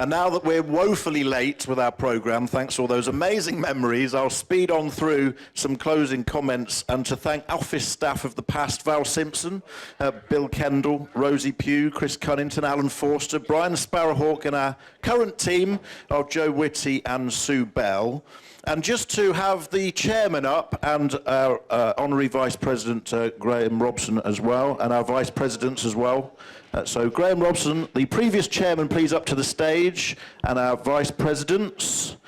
And now that we're woefully late with our programme, thanks to all those amazing memories, I'll speed on through some closing comments and to thank office staff of the past, Val Simpson, Bill Kendall, Rosie Pugh, Chris Cunnington, Alan Forster, Brian Sparrowhawk, and our current team of Joe Whitty and Sue Bell. And just to have the chairman up and our honorary vice president, Graham Robson, as well, and our vice presidents as well. So Graham Robson, the previous chairman, please up to the stage, and our vice presidents.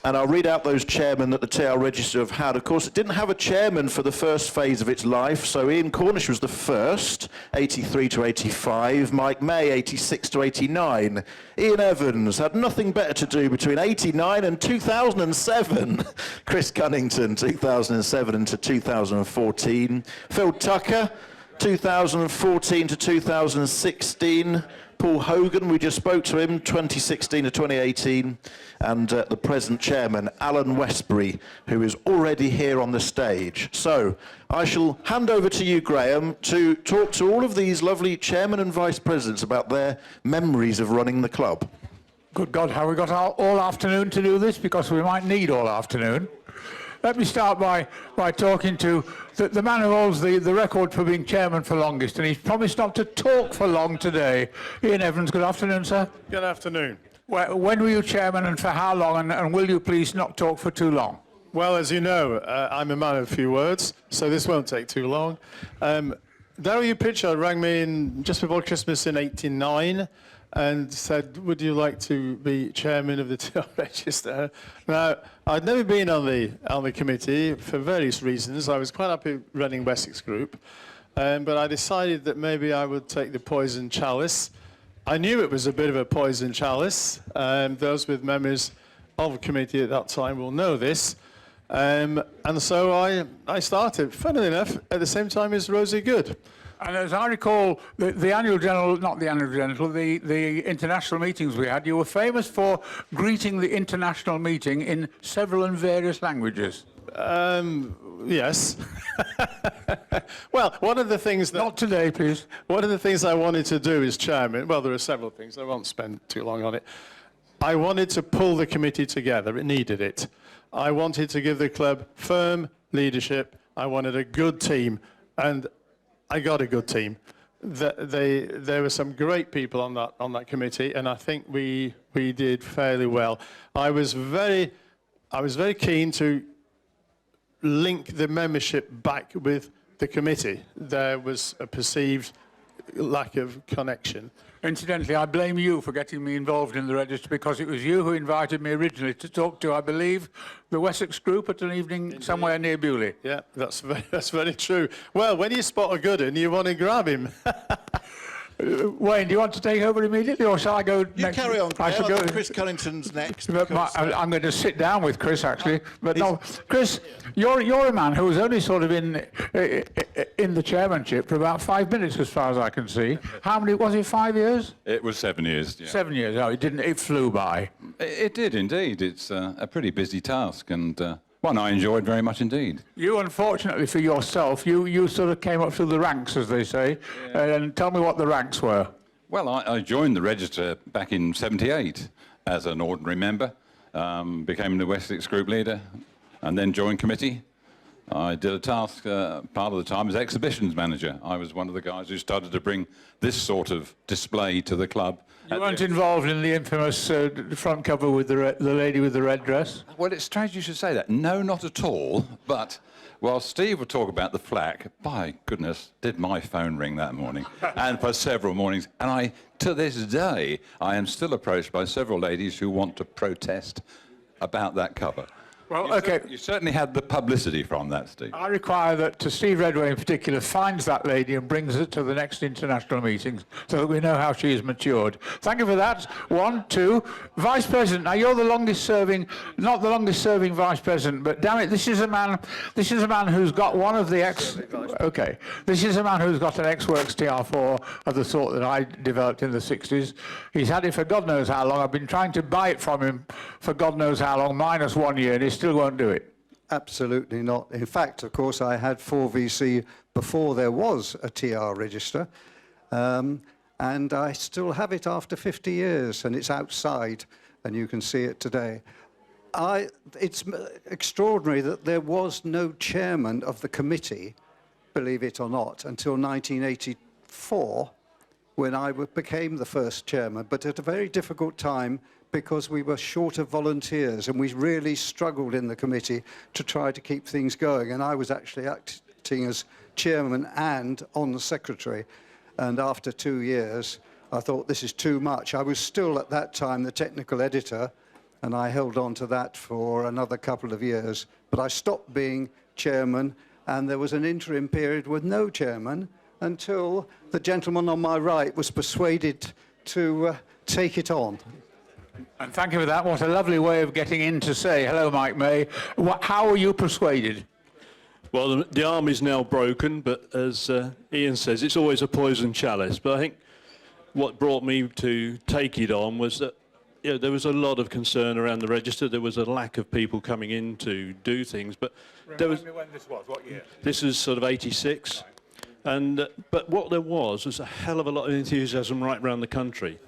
And I'll read out those chairmen that the TR Register have had. Of course, it didn't have a chairman for the first phase of its life, so Ian Cornish was the first, 83 to 85, Mike May, 86 to 89. Ian Evans had nothing better to do between 89 and 2007. Chris Cunnington, 2007 to 2014. Phil Tucker, 2014 to 2016. Paul Hogan, we just spoke to him, 2016 to 2018, and the present chairman, Alan Westbury, who is already here on the stage. So I shall hand over to you, Graham, to talk to all of these lovely chairmen and vice presidents about their memories of running the club. Good God, have we got all afternoon to do this? Because we might need all afternoon. Let me start by talking to the man who holds the record for being chairman for longest, and he's promised not to talk for long today. Ian Evans, good afternoon, sir. Good afternoon. When were you chairman and for how long, and will you please not talk for too long? Well, as you know, I'm a man of few words, so this won't take too long. Daryl Pritchard rang me in just before Christmas in '89 and said, would you like to be chairman of the TR Register? Now, I'd never been on the committee for various reasons. I was quite happy running Wessex Group, but I decided that maybe I would take the poison chalice. I knew it was a bit of a poison chalice. Those with memories of the committee at that time will know this. And so I started, funnily enough, at the same time as Rosie Good. And as I recall, the annual general, not the annual general, the international meetings we had, you were famous for greeting the international meeting in several and various languages. Yes. Well, one of the things that... Not today, please. One of the things I wanted to do as chairman, well, there are several things, I won't spend too long on it. I wanted to pull the committee together, it needed it. I wanted to give the club firm leadership, I wanted a good team, and I got a good team. There were some great people on that committee, and I think we did fairly well. I was very keen to link the membership back with the committee. There was a perceived lack of connection. Incidentally, I blame you for getting me involved in the register, because it was you who invited me originally to talk to, I believe, the Wessex Group at an evening somewhere near Bewley. Yeah, that's very true. Well, when you spot a good one, you want to grab him. Wayne, do you want to take over immediately, or shall I go next? You carry on, I shall go. Chris Cunnington's next. I'm going to sit down with Chris, actually. But no, Chris, you're a man who was only sort of in the chairmanship for about 5 minutes, as far as I can see. How many, was it 5 years? It was 7 years, yeah. 7 years, oh, it flew by. It did indeed. It's a pretty busy task, and one I enjoyed very much indeed. You, unfortunately for yourself, you sort of came up through the ranks, as they say, and tell me what the ranks were. Well, I joined the register back in '78 as an ordinary member, became the Wessex Group leader, and then joined committee. I did a task part of the time as exhibitions manager. I was one of the guys who started to bring this sort of display to the club. You weren't involved in the infamous front cover with the lady with the red dress? Well, it's strange you should say that. No, not at all. But while Steve would talk about the flack, by goodness, did my phone ring that morning, and for several mornings. And to this day, I am still approached by several ladies who want to protest about that cover. Well, okay. You certainly had the publicity from that, Steve. I require that Steve Redway in particular finds that lady and brings her to the next international meetings so that we know how she is matured. Thank you for that. 1, 2. Vice President. Now, you're the longest serving, not the longest serving Vice President, but damn it, this is a man who's got one of the okay. This is a man who's got an ex-works TR4 of the sort that I developed in the 60s. He's had it for God knows how long. I've been trying to buy it from him for God knows how long, minus 1 year, and he still won't do it. Absolutely not. In fact, of course, I had 4VC before there was a TR register. and I still have it after 50 years, and it's outside, and you can see it today. It's extraordinary that there was no chairman of the committee, believe it or not, until 1984, when I became the first chairman, but at a very difficult time because we were short of volunteers, and we really struggled in the committee to try to keep things going. And I was actually acting as chairman and on the secretary. And after 2 years, I thought, this is too much. I was still at that time the technical editor, and I held on to that for another couple of years. But I stopped being chairman, and there was an interim period with no chairman until the gentleman on my right was persuaded to take it on. And thank you for that. What a lovely way of getting in to say, hello, Mike May. How were you persuaded? Well, the army's now broken, but as Ian says, it's always a poison chalice. But I think what brought me to take it on was that there was a lot of concern around the register. There was a lack of people coming in to do things. But there was. Remind me when this was, what year? This is sort of 86. And but what there was a hell of a lot of enthusiasm right around the country.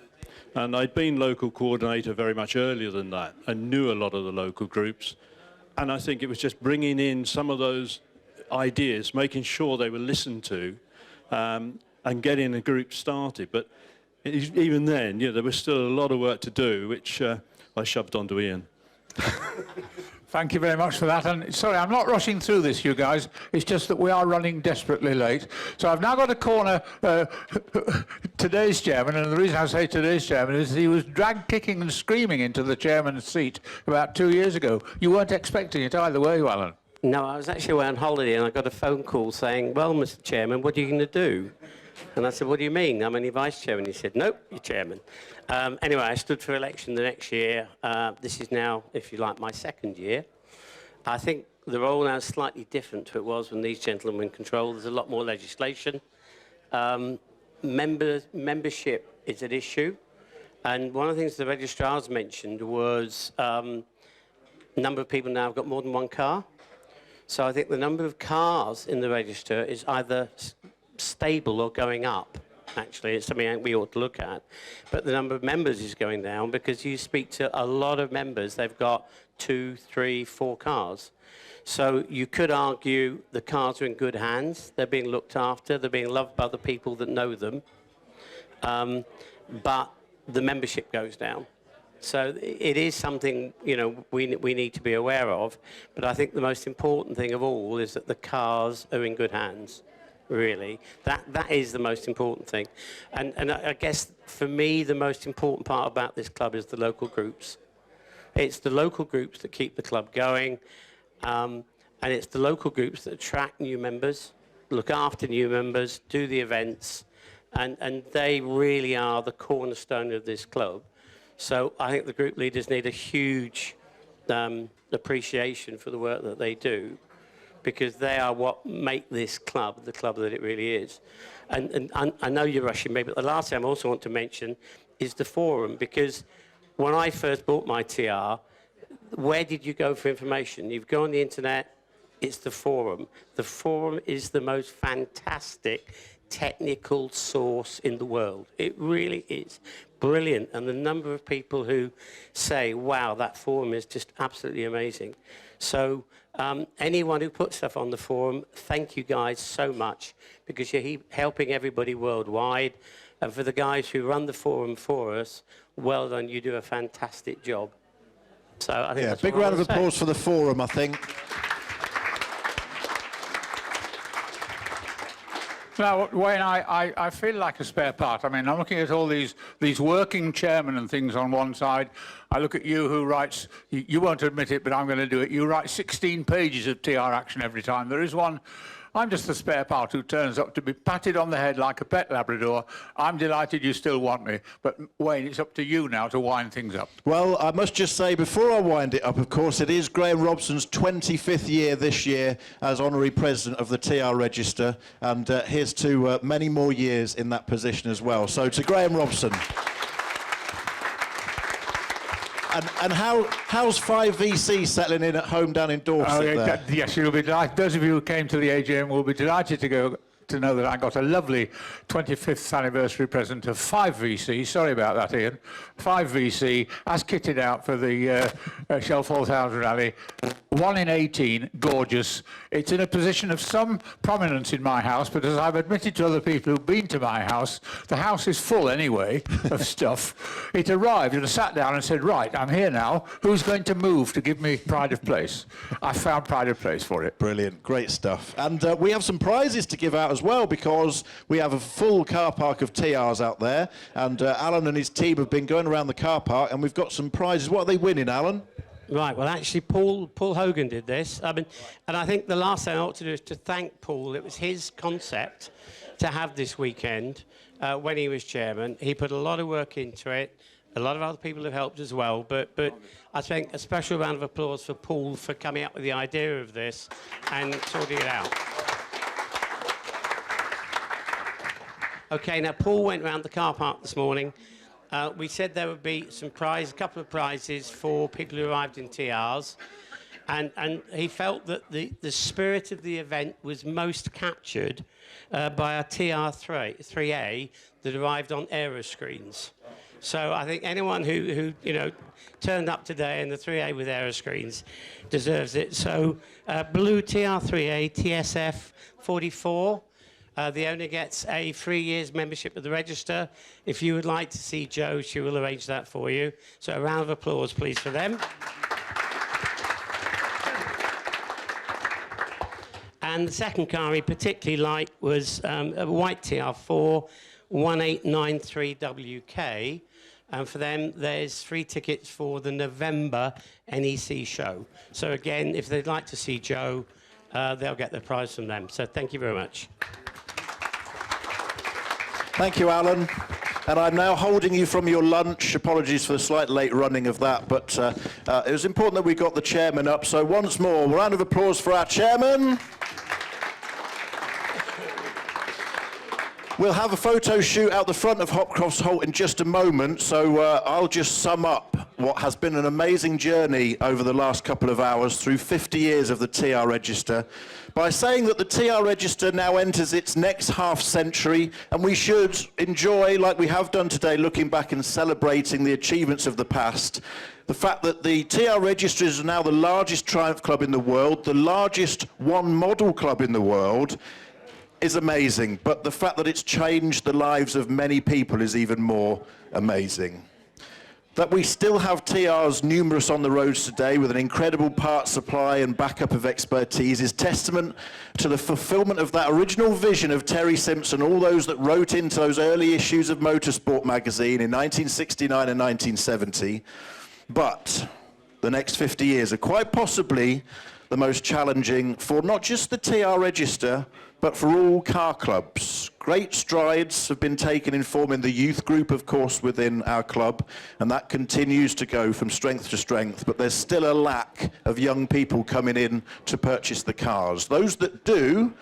And I'd been local coordinator very much earlier than that and knew a lot of the local groups. And I think it was just bringing in some of those ideas, making sure they were listened to, and getting a group started. But even then, there was still a lot of work to do, which I shoved onto Ian. Thank you very much for that. And sorry, I'm not rushing through this, you guys. It's just that we are running desperately late. So I've now got to corner today's chairman. And the reason I say today's chairman is he was dragged kicking and screaming into the chairman's seat about 2 years ago. You weren't expecting it either, were you, Alan? No, I was actually away on holiday, and I got a phone call saying, well, Mr. Chairman, what are you going to do? And I said, what do you mean? I'm only vice chairman. He said, nope, you're chairman. Anyway, I stood for election the next year. This is now, if you like, my second year. I think the role now is slightly different to it was when these gentlemen were in control. There's a lot more legislation. Membership is an issue. And one of the things the registrars mentioned was a number of people now have got more than one car. So I think the number of cars in the register is either stable or going up. Actually, it's something we ought to look at. But the number of members is going down because you speak to a lot of members. They've got 2, 3, 4 cars. So you could argue the cars are in good hands. They're being looked after. They're being loved by the people that know them. But the membership goes down. So it is something, we need to be aware of. But I think the most important thing of all is that the cars are in good hands. Really, that is the most important thing, and I guess for me the most important part about this club is the local groups. It's the local groups that keep the club going, and it's the local groups that attract new members, look after new members, do the events, and they really are the cornerstone of this club. So I think the group leaders need a huge appreciation for the work that they do, because they are what make this club the club that it really is. And I know you're rushing me, but the last thing I also want to mention is the forum, because when I first bought my TR, where did you go for information? You go on the internet, it's the forum. The forum is the most fantastic technical source in the world. It really is brilliant. And the number of people who say, wow, that forum is just absolutely amazing. So anyone who puts stuff on the forum, thank you guys so much, because you're helping everybody worldwide. And for the guys who run the forum for us, well done, you do a fantastic job. So I think that's big round of applause for the forum, I think. Now, Wayne, I feel like a spare part. I mean, I'm looking at all these working chairmen and things on one side. I look at you who writes, you won't admit it, but I'm going to do it. You write 16 pages of TR action every time. There is one. I'm just the spare part who turns up to be patted on the head like a pet Labrador. I'm delighted you still want me. But, Wayne, it's up to you now to wind things up. Well, I must just say, before I wind it up, of course, it is Graham Robson's 25th year this year as Honorary President of the TR Register. And here's to many more years in that position as well. So to Graham Robson. And how's 5VC settling in at home down in Dorset there? Yes, you'll be delighted. Those of you who came to the AGM will be delighted to go to know that I got a lovely 25th anniversary present of 5 VC. Sorry about that, Ian. 5 VC, as kitted out for the Shelford House Rally. 1 in 18, gorgeous. It's in a position of some prominence in my house, but as I've admitted to other people who've been to my house, the house is full anyway of stuff. It arrived and I sat down and said, right, I'm here now. Who's going to move to give me pride of place? I found pride of place for it. Brilliant, great stuff. And we have some prizes to give out as well, because we have a full car park of TRs out there, and Alan and his team have been going around the car park, and we've got some prizes. What are they winning, Alan? Right, well, actually, Paul Hogan did this. I mean, and I think the last thing I ought to do is to thank Paul. It was his concept to have this weekend when he was chairman. He put a lot of work into it. A lot of other people have helped as well, but I think a special round of applause for Paul for coming up with the idea of this and sorting it out. Okay, now Paul went round the car park this morning. We said there would be some a couple of prizes for people who arrived in TRs, and he felt that the spirit of the event was most captured by a TR3A that arrived on Aeroscreens. So I think anyone who turned up today in the 3A with Aeroscreens deserves it. So blue TR3A TSF 44. The owner gets a 3 years membership of the register. If you would like to see Jo, she will arrange that for you. So a round of applause, please, for them. And the second car he particularly liked was a white TR4 1893WK. And for them, there's 3 tickets for the November NEC show. So again, if they'd like to see Jo, they'll get the prize from them. So thank you very much. Thank you, Alan. And I'm now holding you from your lunch. Apologies for the slight late running of that, but it was important that we got the chairman up. So once more, a round of applause for our chairman. We'll have a photo shoot out the front of Hopcroft's Holt in just a moment, so I'll just sum up what has been an amazing journey over the last couple of hours through 50 years of the TR Register by saying that the TR Register now enters its next half century, and we should enjoy, like we have done today, looking back and celebrating the achievements of the past. The fact that the TR Register is now the largest Triumph club in the world, the largest one model club in the world, is amazing, but the fact that it's changed the lives of many people is even more amazing. That we still have TRs numerous on the roads today with an incredible part supply and backup of expertise is testament to the fulfillment of that original vision of Terry Simpson, all those that wrote into those early issues of Motorsport magazine in 1969 and 1970. But the next 50 years are quite possibly the most challenging for not just the TR Register, but for all car clubs. Great strides have been taken in forming the youth group, of course, within our club, and that continues to go from strength to strength, but there's still a lack of young people coming in to purchase the cars. Those that do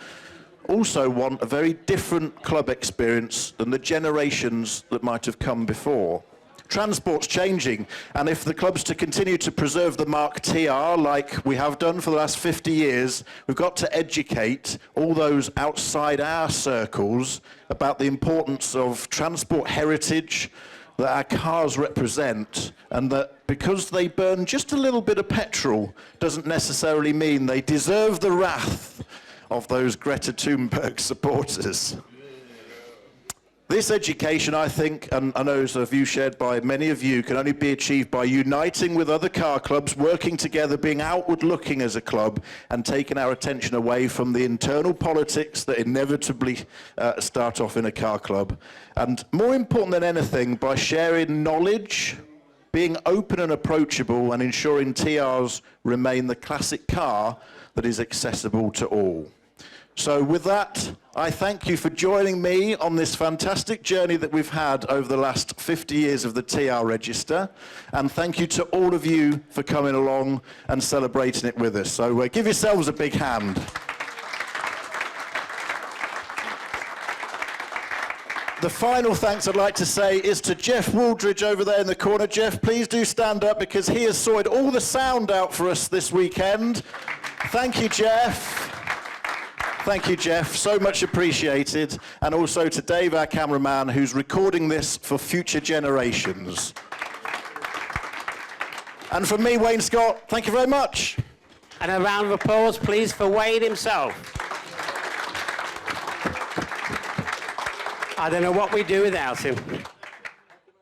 also want a very different club experience than the generations that might have come before. Transport's changing, and if the club's to continue to preserve the mark TR like we have done for the last 50 years, we've got to educate all those outside our circles about the importance of transport heritage that our cars represent, and that because they burn just a little bit of petrol doesn't necessarily mean they deserve the wrath of those Greta Thunberg supporters. This education, I think, and I know it's a view shared by many of you, can only be achieved by uniting with other car clubs, working together, being outward-looking as a club, and taking our attention away from the internal politics that inevitably start off in a car club. And more important than anything, by sharing knowledge, being open and approachable, and ensuring TRs remain the classic car that is accessible to all. So with that, I thank you for joining me on this fantastic journey that we've had over the last 50 years of the TR Register. And thank you to all of you for coming along and celebrating it with us. So give yourselves a big hand. The final thanks I'd like to say is to Jeff Wooldridge over there in the corner. Jeff, please do stand up because he has sorted all the sound out for us this weekend. Thank you, Jeff. Thank you, Jeff. So much appreciated. And also to Dave, our cameraman, who's recording this for future generations. And from me, Wayne Scott, thank you very much. And a round of applause, please, for Wayne himself. I don't know what we do without him.